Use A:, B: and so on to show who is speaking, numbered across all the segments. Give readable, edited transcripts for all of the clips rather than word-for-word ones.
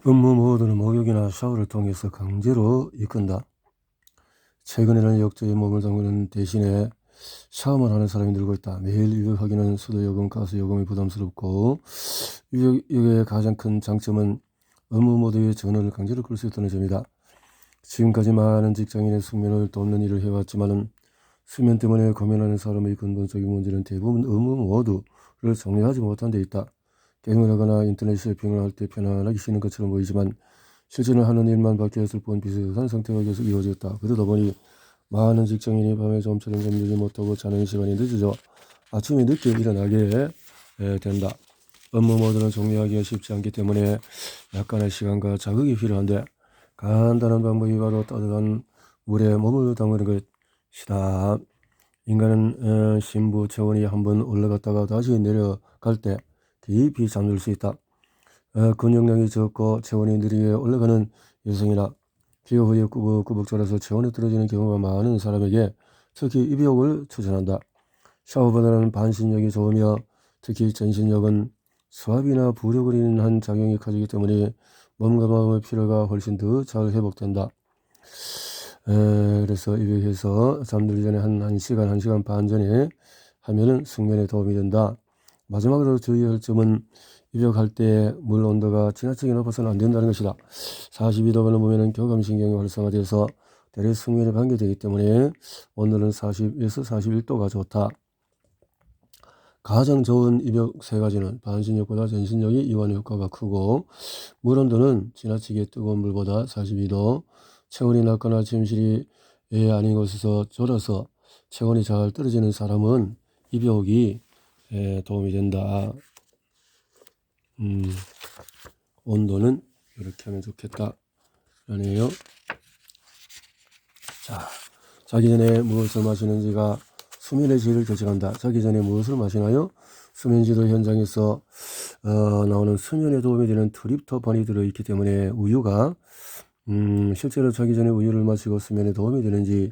A: 업무 모드는 목욕이나 샤워를 통해서 강제로 이끈다. 최근에는 역적인 몸을 담그는 대신에 샤워만 하는 사람이 늘고 있다. 매일 입욕하기는 수도요금, 가스요금이 부담스럽고 입욕의 가장 큰 장점은 업무 모드의 전원을 강제로 끌 수 있다는 점이다. 지금까지 많은 직장인의 숙면을 돕는 일을 해왔지만은 수면 때문에 고민하는 사람의 근본적인 문제는 대부분 업무 모드를 정리하지 못한 데 있다. 게임을 하거나 인터넷 쇼핑을 할 때 편안하게 쉬는 것처럼 보이지만 실제는 하는 일만 바뀌었을 뿐 비슷한 상태가 계속 이어졌다. 그러다 보니 많은 직장인이 밤에 좀처럼 잠들지 못하고 자는 시간이 늦어져 아침에 늦게 일어나게 된다. 업무 모드는 정리하기가 쉽지 않기 때문에 약간의 시간과 자극이 필요한데 간단한 방법이 바로 따뜻한 물에 몸을 담그는 것이다. 인간은 심부 체온이 한번 올라갔다가 다시 내려갈 때 깊이 잠들 수 있다. 근육량이 적고 체온이 느리게 올라가는 여성이나 기후 후에 꾸벅꾸벅 자라서 체온이 떨어지는 경우가 많은 사람에게 특히 입욕을 추천한다. 샤워보다는 반신욕이 좋으며 특히 전신욕은 수압이나 부력을 인한 작용이 커지기 때문에 몸과 마음의 피로가 훨씬 더 잘 회복된다. 그래서 입욕해서 잠들기 전에 한 1시간, 1시간 반 전에 하면은 숙면에 도움이 된다. 마지막으로 주의할 점은 입욕할 때 물 온도가 지나치게 높아서는 안 된다는 것이다. 42도가 넘으면 교감신경이 활성화돼서 대뇌 숙면에 방해되기 때문에 온도는 40에서 41도가 좋다. 가장 좋은 입욕 3가지는 반신욕보다 전신욕이 이완 효과가 크고 물 온도는 지나치게 뜨거운 물보다 42도, 체온이 낮거나 침실이 아닌 곳에서 졸아서 체온이 잘 떨어지는 사람은 입욕이 도움이 된다. 온도는 이렇게 하면 좋겠다 라네요. 자, 자기 전에 무엇을 마시는지가 수면의 질을 결정한다. 자기 전에 무엇을 마시나요? 수면지도 현장에서 나오는 수면에 도움이 되는 트립토판이 들어있기 때문에 우유가 실제로 자기 전에 우유를 마시고 수면에 도움이 되는지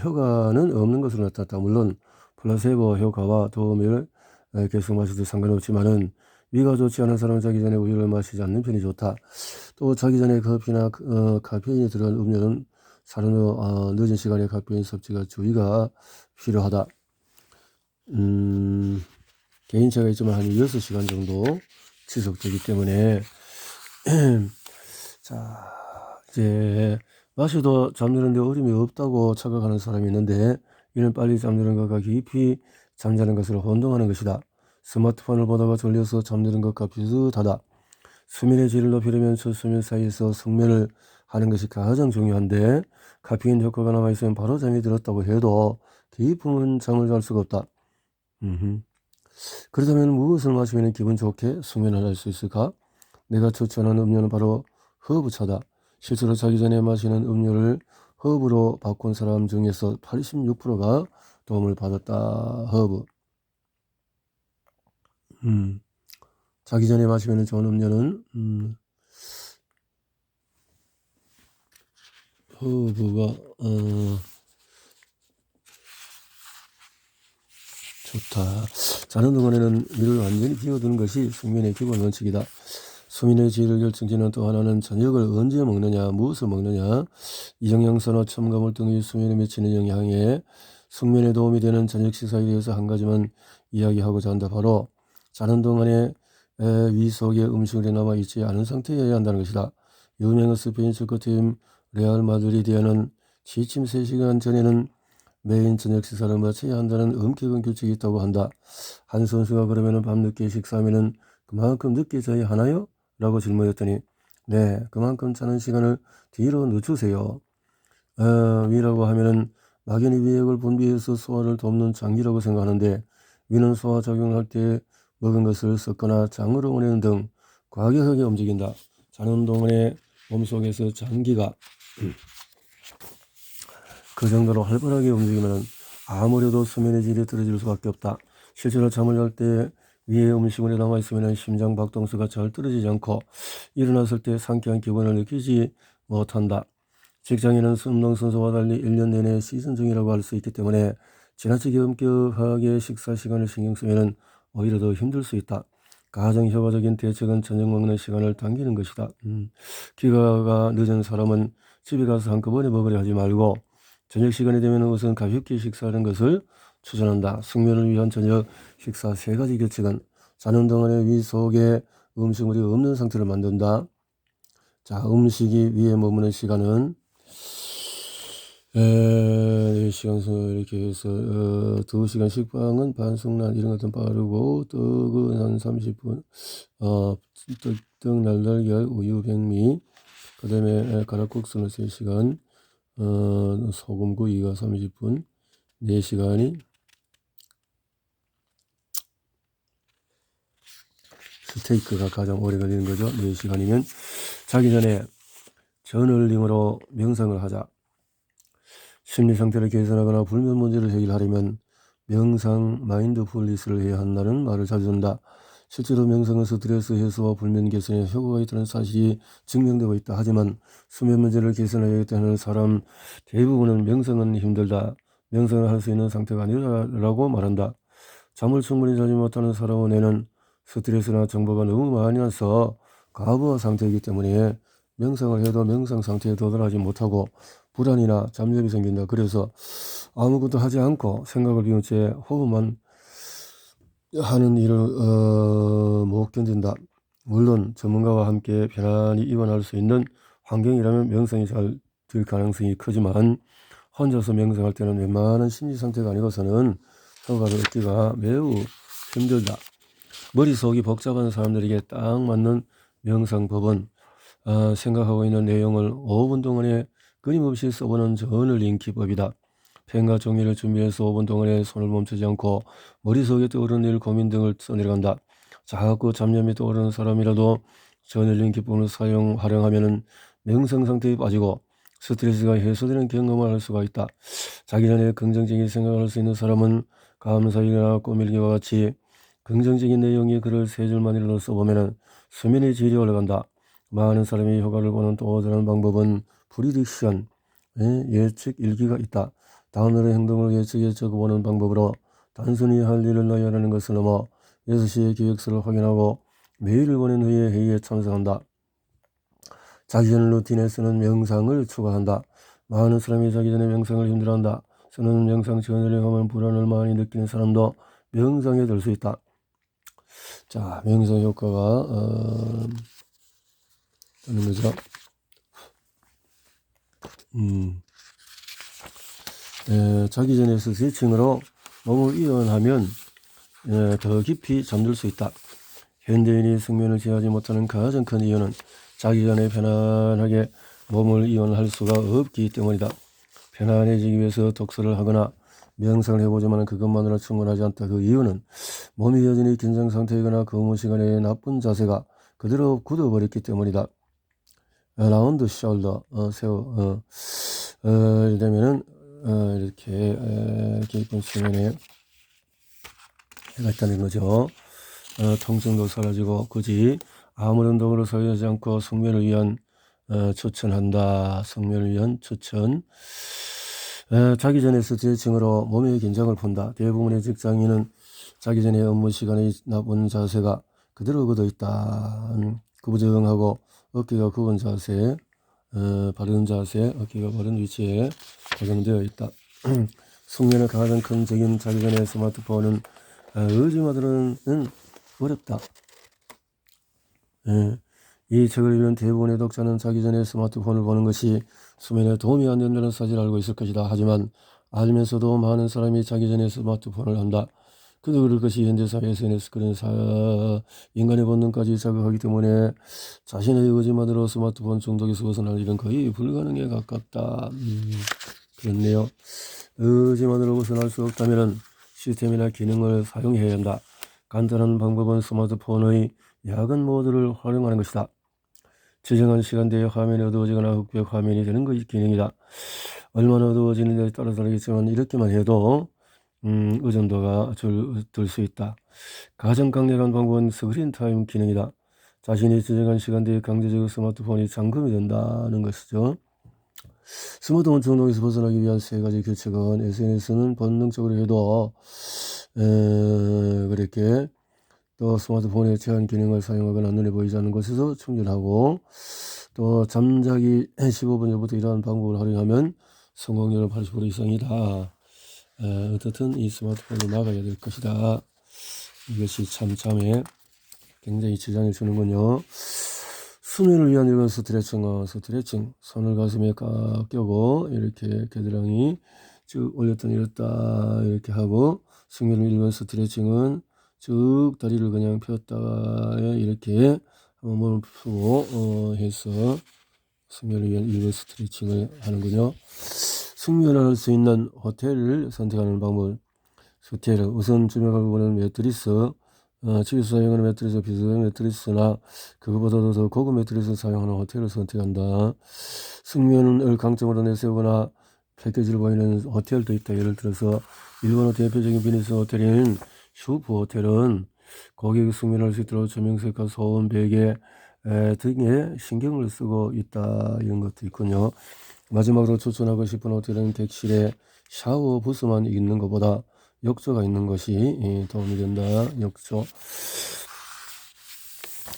A: 효과는 없는 것으로 나타났다. 물론 플라세보 효과와 도움을 계속 마셔도 상관없지만은 위가 좋지 않은 사람은 자기 전에 우유를 마시지 않는 편이 좋다. 또 자기 전에 커피나 카페인이 들어간 음료는 사는 후 늦은 시간에 카페인 섭취가 주의가 필요하다. 개인차가 있지만 한 6시간 정도 지속되기 때문에 자, 이제 마셔도 잠드는데 어려움이 없다고 착각하는 사람이 있는데 이는 빨리 잠드는 것과 깊이 잠자는 것을 혼동하는 것이다. 스마트폰을 보다가 졸려서 잠드는 것과 비슷하다. 수면의 질을 높이려면 수면 사이에서 숙면을 하는 것이 가장 중요한데 카페인 효과가 남아있으면 바로 잠이 들었다고 해도 깊은 잠을 잘 수가 없다. 그렇다면 무엇을 마시면 기분 좋게 숙면을 할 수 있을까? 내가 추천하는 음료는 바로 허브차다. 실제로 자기 전에 마시는 음료를 허브로 바꾼 사람 중에서 86%가 도움을 받았다. 허브. 자기 전에 마시면 좋은 음료는 허브가 좋다. 자는 동안에는 이를 완전히 비워두는 것이 숙면의 기본 원칙이다. 수면의 질을 결정짓는 또 하나는 저녁을 언제 먹느냐, 무엇을 먹느냐, 이정영선호, 첨가물 등의 수면에 미치는 영향에 숙면에 도움이 되는 저녁 식사에 대해서 한 가지만 이야기하고자 한다. 바로 자는 동안에 위 속에 음식물이 남아있지 않은 상태여야 한다는 것이다. 유명한 스페인 축구팀 레알 마드리드에는 취침 3시간 전에는 메인 저녁 식사를 마쳐야 한다는 엄격한 규칙이 있다고 한다. 한 선수가 그러면 밤늦게 식사하면 그만큼 늦게 자야 하나요? 라고 질문했더니 네, 그만큼 자는 시간을 뒤로 늦추세요. 위라고 하면은 막연히 위액을 분비해서 소화를 돕는 장기라고 생각하는데 위는 소화 작용할 때 먹은 것을 섞거나 장으로 보내는 등 과격하게 움직인다. 자는 동안에 몸속에서 장기가 그 정도로 활발하게 움직이면 아무래도 수면의 질이 떨어질 수밖에 없다. 실제로 잠을 잘 때 위에 음식물이 남아있으면 심장 박동수가 잘 떨어지지 않고 일어났을 때 상쾌한 기분을 느끼지 못한다. 직장인은 운동선수와 달리 1년 내내 시즌 중이라고 할 수 있기 때문에 지나치게 엄격하게 식사 시간을 신경 쓰면 오히려 더 힘들 수 있다. 가장 효과적인 대책은 저녁 먹는 시간을 당기는 것이다. 기가가 늦은 사람은 집에 가서 한꺼번에 먹으려 하지 말고 저녁 시간이 되면 우선 가볍게 식사하는 것을 추천한다. 숙면을 위한 저녁 식사 3가지 규칙은 자는 동안에 위 속에 음식물이 없는 상태를 만든다. 자, 음식이 위에 머무는 시간은 4시간 이렇게 해서 2시간 식빵은 반숙란 이런 것도 빠르고 떡은 한 30분 떡 날달걀 우유 백미 그 다음에 가락국수는 3시간 소금구이가 30분 4시간이 스테이크가 가장 오래 걸리는 거죠. 4시간이면 자기 전에 저널링으로 명상을 하자. 심리 상태를 개선하거나 불면 문제를 해결하려면 명상, 마인드풀리스를 해야 한다는 말을 자주 한다. 실제로 명상은 스트레스 해소와 불면 개선에 효과가 있다는 사실이 증명되고 있다. 하지만 수면 문제를 개선하겠다는 사람 대부분은 명상은 힘들다. 명상을 할 수 있는 상태가 아니라고 말한다. 잠을 충분히 자지 못하는 사람의 뇌는 스트레스나 정보가 너무 많이 와서 과부하 상태이기 때문에 명상을 해도 명상 상태에 도달하지 못하고 불안이나 잠잠이 생긴다. 그래서 아무것도 하지 않고 생각을 비운 채 호흡만 하는 일을 못 견딘다. 물론 전문가와 함께 편안히 입원할 수 있는 환경이라면 명상이 잘 될 가능성이 크지만 혼자서 명상할 때는 웬만한 심리 상태가 아니고서는 효과를 얻기가 매우 힘들다. 머릿속이 복잡한 사람들에게 딱 맞는 명상법은 생각하고 있는 내용을 5분 동안에 끊임없이 써보는 저널링 기법이다. 펜과 종이를 준비해서 5분 동안에 손을 멈추지 않고 머릿속에 떠오르는 일, 고민 등을 써내려간다. 자꾸 잡념이 떠오르는 사람이라도 저널링 기법을 활용하면 명상 상태에 빠지고 스트레스가 해소되는 경험을 할 수가 있다. 자기 전에 긍정적인 생각을 할 수 있는 사람은 감사일기나 꾸밀기와 같이 긍정적인 내용의 글을 3줄만이라도 써보면 수면의 질이 올라간다. 많은 사람이 효과를 보는 또 다른 방법은 프리딕션, 예측 일기가 있다. 다음날의 행동을 예측해 적어보는 방법으로 단순히 할 일을 나열하는 것을 넘어 6시에 계획서를 확인하고 메일을 보낸 후에 회의에 참석한다. 자기 전 루틴에 쓰는 명상을 추가한다. 많은 사람이 자기 전에 명상을 힘들어한다. 쓰는 명상 저널링 하면 불안을 많이 느끼는 사람도 명상에 들 수 있다. 자, 명상 효과가 하는 거죠. 자기 전에 스트레칭으로 몸을 이완하면 더 깊이 잠들 수 있다. 현대인이 숙면을 취하지 못하는 가장 큰 이유는 자기 전에 편안하게 몸을 이완할 수가 없기 때문이다. 편안해지기 위해서 독서를 하거나 명상을 해보지만 그것만으로 충분하지 않다. 그 이유는 몸이 여전히 긴장 상태이거나 근무 시간에 나쁜 자세가 그대로 굳어버렸기 때문이다. 라운드 숄더 세워 되면은 이렇게 깊은 수면에 해가 있다는 거죠. 통증도 사라지고 굳이 아무런 운동으로 사용하지 않고 숙면을 위한 추천한다. 숙면을 위한 추천. 자기 전에 스트레칭으로 몸의 긴장을 푼다. 대부분의 직장인은 자기 전에 업무 시간에 나쁜 자세가 그대로 굳어 있다. 구부정하고 어깨가 굽은 자세, 바른 자세, 어깨가 바른 위치에 고정되어 있다. 숙면의 가장 큰 적인 자기 전에 스마트폰은 의지만으로는 어렵다. 이 책을 읽는 대부분의 독자는 자기 전에 스마트폰을 보는 것이 수면에 도움이 안 된다는 사실을 알고 있을 것이다. 하지만 알면서도 많은 사람이 자기 전에 스마트폰을 한다. 그도 그럴 것이 현대사회 SNS 그런 인간의 본능까지 자극하기 때문에 자신의 의지만으로 스마트폰 중독에서 벗어날 일은 거의 불가능에 가깝다. 그렇네요. 의지만으로 벗어날 수 없다면 시스템이나 기능을 사용해야 한다. 간단한 방법은 스마트폰의 야간 모드를 활용하는 것이다. 지정한 시간대에 화면이 어두워지거나 흑백 화면이 되는 것이 기능이다. 얼마나 어두워지는지에 따라 다르겠지만 이렇게만 해도 의존도가 들 수 있다. 가장 강력한 방법은 스크린 타임 기능이다. 자신이 지정한 시간대에 강제적으로 스마트폰이 잠금이 된다는 것이죠. 스마트폰 중독에서 벗어나기 위한 3가지 규칙은 SNS는 본능적으로 해도 그렇게 또 스마트폰의 제한 기능을 사용하거나 눈에 보이지 않는 곳에서 충전하고, 또 잠자기 15분 전부터 이러한 방법을 활용하면 성공률은 80% 이상이다. 어떻든 이 스마트폰을 막아야 될 것이다. 이것이 참 잠에 굉장히 지장을 주는군요. 수면을 위한 이런 스트레칭. 손을 가슴에 꽉 껴고 이렇게 겨드랑이 쭉 올렸다 내렸다 이렇게 하고, 수면을 위한 스트레칭은 쭉 다리를 그냥 폈다가 이렇게 한번 몸을 푸고 해서 숙면을 위한 일부 스트레칭을 하는군요. 숙면할 수 있는 호텔을 선택하는 방법. 호텔 우선 주명할 부분은 매트리스, 집에서 사용하는 매트리스, 비싼 매트리스나 그것보다도 더 고급 매트리스를 사용하는 호텔을 선택한다. 숙면을 강점으로 내세우거나 패키지를 보이는 호텔도 있다. 예를 들어서 일본의 대표적인 비즈니스 호텔인 슈퍼 호텔은 고객이 숙면할 수 있도록 조명색과 소음, 베개 등에 신경을 쓰고 있다. 이런 것도 있군요. 마지막으로 추천하고 싶은 호텔은 객실에 샤워 부스만 있는 것보다 욕조가 있는 것이 도움이 된다. 욕조.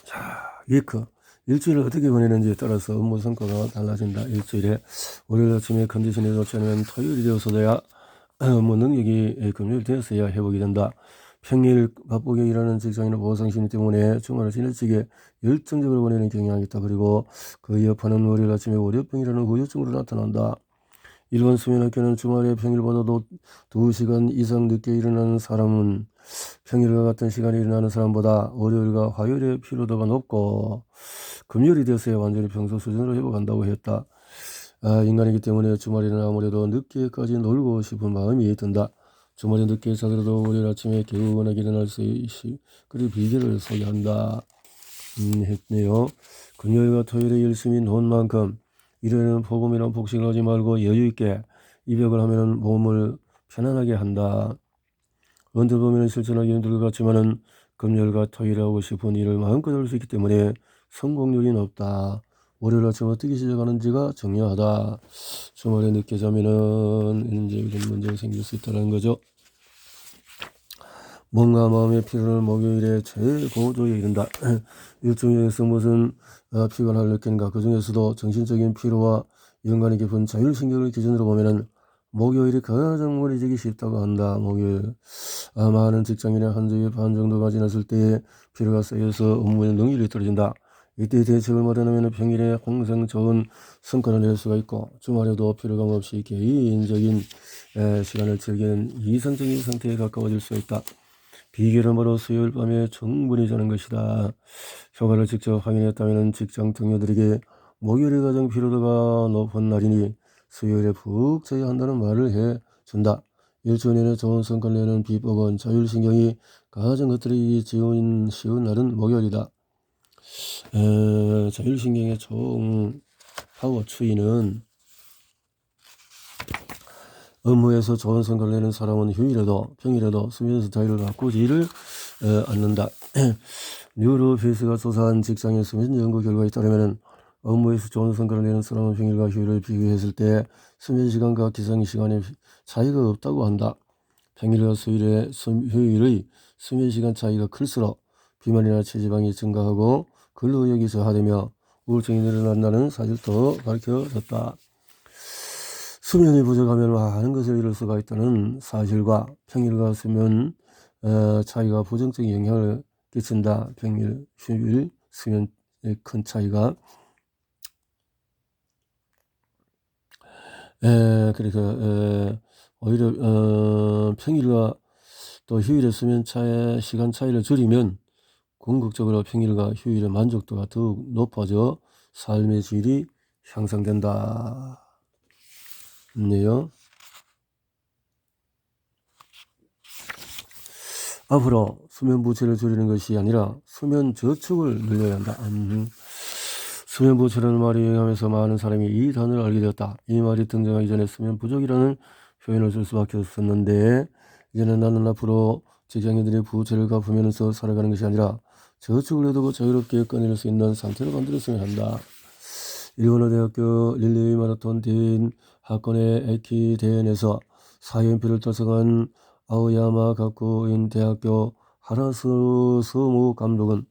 A: 자, 위크. 일주일을 어떻게 보내는지에 따라서 업무 성과가 달라진다. 일주일에 월요일 아침에 컨디션이 좋지 않으면 토요일이 되어서야 업무 능력이 금요일 되어서야 회복이 된다. 평일 바쁘게 일하는 직장인은 보상심리 때문에 주말을 지나치게 열정적으로 보내는 경향이 있다. 그리고 그 여파는 월요일 아침에 월요병이라는 후유증으로 나타난다. 일본 수면학교는 주말에 평일보다도 2시간 이상 늦게 일어나는 사람은 평일과 같은 시간에 일어나는 사람보다 월요일과 화요일의 피로도가 높고 금요일이 되어서야 완전히 평소 수준으로 회복한다고 했다. 인간이기 때문에 주말에는 아무래도 늦게까지 놀고 싶은 마음이 든다. 주말에 늦게 자더라도 월요일 아침에 개운하게 일어날 수 있이 그리고 비결을 소개한다. 했네요. 금요일과 토요일에 열심히 논 만큼 일요일은 폭음이란 폭식을 하지 말고 여유있게 입역을 하면 몸을 편안하게 한다. 언뜻 보면 실천하기 힘들 것 같지만은 금요일과 토요일에 하고 싶은 일을 마음껏 할 수 있기 때문에 성공률이 높다. 월요일 아침 어떻게 시작하는지가 중요하다. 주말에 늦게 자면은 이제 이런 문제가 생길 수 있다는 거죠. 몸과 마음의 피로를 목요일에 최고조에 이른다. 일주일에서 무슨 피곤함을 느끼는가. 그 중에서도 정신적인 피로와 연관이 깊은 자율신경을 기준으로 보면은 목요일이 가장 머리 지기 쉽다고 한다. 목요일. 많은 직장인의 한 주의 반 정도가 지났을 때 피로가 쌓여서 업무의 능률이 떨어진다. 이때 대책을 마련하면 평일에 항상 좋은 성과를 낼 수가 있고, 주말에도 피로감 없이 개인적인 시간을 즐기는 이상적인 상태에 가까워질 수 있다. 비결은 바로 수요일 밤에 충분히 자는 것이다. 효과를 직접 확인했다면 직장 동료들에게 목요일에 가장 피로도가 높은 날이니 수요일에 푹 자야 한다는 말을 해준다. 일주일 내내 좋은 성과를 내는 비법은 자율신경이 가장 흩어지기 쉬운 날은 목요일이다. 자율신경의 총 파워 추이는 업무에서 좋은 성과를 내는 사람은 휴일에도 평일에도 수면 스타일을 바꾸지를 않는다. 뉴로페이스가 조사한 직장의 수면 연구 결과에 따르면 업무에서 좋은 성과를 내는 사람은 평일과 휴일을 비교했을 때 수면 시간과 기상 시간에 차이가 없다고 한다. 평일과 휴일의 수면 시간 차이가 클수록 비만이나 체지방이 증가하고 근로력이 저하되며 우울증이 늘어난다는 사실도 밝혀졌다. 수면이 부족하면 많은 것을 잃을 수가 있다는 사실과 평일과 수면 차이가 부정적인 영향을 끼친다. 평일, 휴일, 수면의 큰 차이가. 그러니까 오히려 평일과 또 휴일의 수면 시간 차이를 줄이면 궁극적으로 평일과 휴일의 만족도가 더욱 높아져 삶의 질이 향상된다. 네요. 앞으로 수면 부채를 줄이는 것이 아니라 수면 저축을 늘려야 한다. 수면 부채라는 말이 유행하면서 많은 사람이 이 단어를 알게 되었다. 이 말이 등장하기 전에 수면 부족이라는 표현을 쓸 수밖에 없었는데, 이제는 나는 앞으로 직장인들이 부채를 갚으면서 살아가는 것이 아니라 저축을 해두고 자유롭게 꺼낼 수 있는 상태를 만들었으면 한다. 일본어 대학교 릴레이 마라톤 대인 학권의 에키 대회에서 4연패를 달성한 아오야마 가쿠인 대학교 하라서모 감독은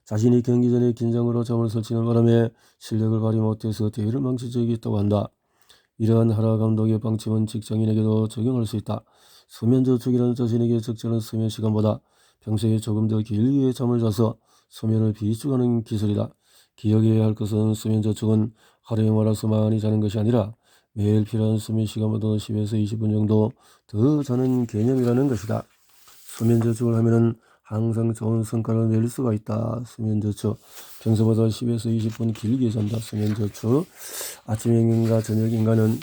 A: 자신이 경기 전에 긴장으로 잠을 설치는 바람에 실력을 발휘 못해서 대회를 망친 적이 있다고 한다. 이러한 하라 감독의 방침은 직장인에게도 적용할 수 있다. 수면저축이라는 자신에게 적절한 수면 시간보다 평소에 조금 더 길게 잠을 자서 수면을 비축하는 기술이다. 기억해야 할 것은 수면저축은 하루에 몰아서 많이 자는 것이 아니라 매일 필요한 수면 시간보다 10에서 20분 정도 더 자는 개념이라는 것이다. 수면저축을 하면은 항상 좋은 성과를 낼 수가 있다. 수면저축 평소보다 10에서 20분 길게 잔다. 수면저축 아침 인간과 저녁 인간은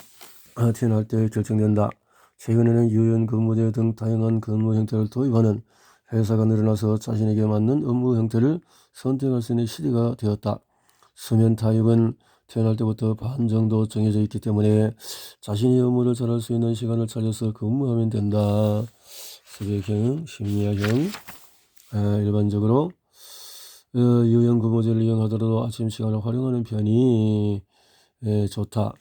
A: 태어날 때 결정된다. 최근에는 유연 근무제 등 다양한 근무 형태를 도입하는 회사가 늘어나서 자신에게 맞는 업무 형태를 선택할 수 있는 시대가 되었다. 수면 타입은 태어날 때부터 반 정도 정해져 있기 때문에 자신이 업무를 잘할 수 있는 시간을 찾아서 근무하면 된다. 수백형, 심리학형, 일반적으로 유연 근무제를 이용하더라도 아침 시간을 활용하는 편이 좋다.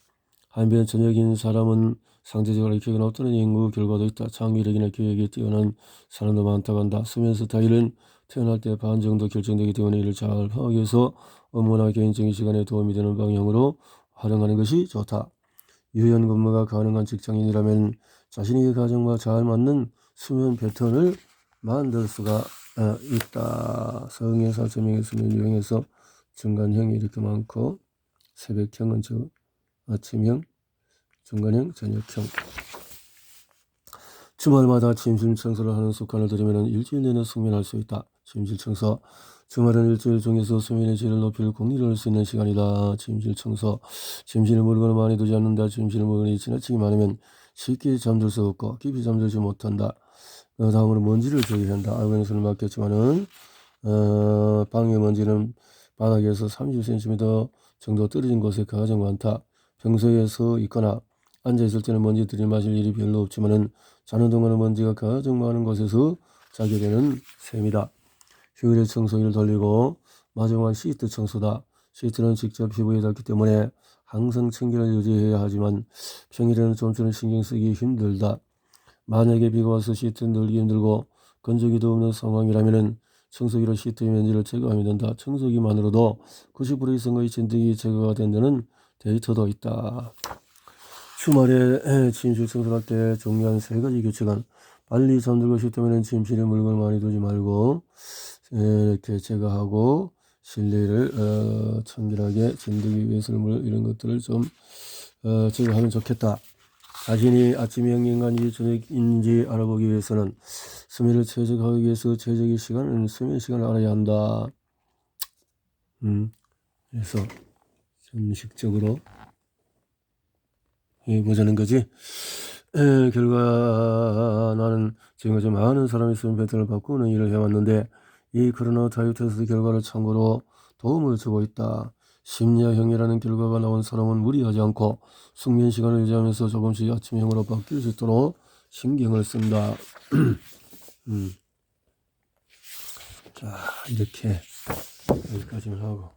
A: 한편 저녁인 사람은 상대적으로 기억이 높다는 연구 결과도 있다. 창의력이나 기억이 뛰어난 사람도 많다고 한다. 수면 스타일은 태어날 때 반 정도 결정되기 때문에 이를 잘 파악해서 업무나 개인적인 시간에 도움이 되는 방향으로 활용하는 것이 좋다. 유연 근무가 가능한 직장인이라면 자신의 가정과 잘 맞는 수면 패턴을 만들 수가 있다. 성에서 저명의 수면 유형에서 중간형이 이렇게 많고 새벽형은 즉 아침형, 중간형, 저녁형. 주말마다 침실 청소를 하는 습관을 들이면 일주일 내내 숙면할 수 있다. 침실 청소. 주말은 일주일 중에서 수면의 질을 높일 공리를 할 수 있는 시간이다. 침실 청소. 침실에 물건을 많이 두지 않는다. 침실에 물건이 지나치게 많으면 쉽게 잠들 수 없고 깊이 잠들지 못한다. 다음으로 먼지를 제거한다. 알고는 맞겠지만은 방의 먼지는 바닥에서 30cm 정도 떨어진 곳에 가장 많다. 평소에 서 있거나 앉아있을 때는 먼지 들이마실 일이 별로 없지만은 자는 동안은 먼지가 가장 많은 곳에서 자게 되는 셈이다. 휴일에 청소기를 돌리고 마지막은 시트 청소다. 시트는 직접 피부에 닿기 때문에 항상 청결을 유지해야 하지만 평일에는 좀처럼 신경 쓰기 힘들다. 만약에 비가 와서 시트 늘기 힘들고 건조기도 없는 상황이라면 청소기로 시트의 먼지를 제거하면 된다. 청소기만으로도 90% 이상의 진드기 제거가 된다는 데이터도 있다. 주말에 침실 청소할 때 중요한 3가지 규칙은 빨리 잠들고 싶다면 침실에 물건을 많이 두지 말고 이렇게 제거하고 실내를 청결하게 진드기 배설물 이런 것들을 좀 제거하면 좋겠다. 자신이 아침형 인간인지 저녁인지 알아보기 위해서는 수면을 최적화하기 위해서 최적의 시간은 수면 시간을 알아야 한다. 그래서 정식적으로 해보자는 거지. 결과 나는 지금까지 많은 사람의 수면 패턴을 바꾸는 일을 해왔는데 이 코로나 타입 테스트 결과를 참고로 도움을 주고 있다. 심야형이라는 결과가 나온 사람은 무리하지 않고 숙면 시간을 유지하면서 조금씩 아침형으로 바뀔 수 있도록 신경을 쓴다. 자, 이렇게 여기까지만 하고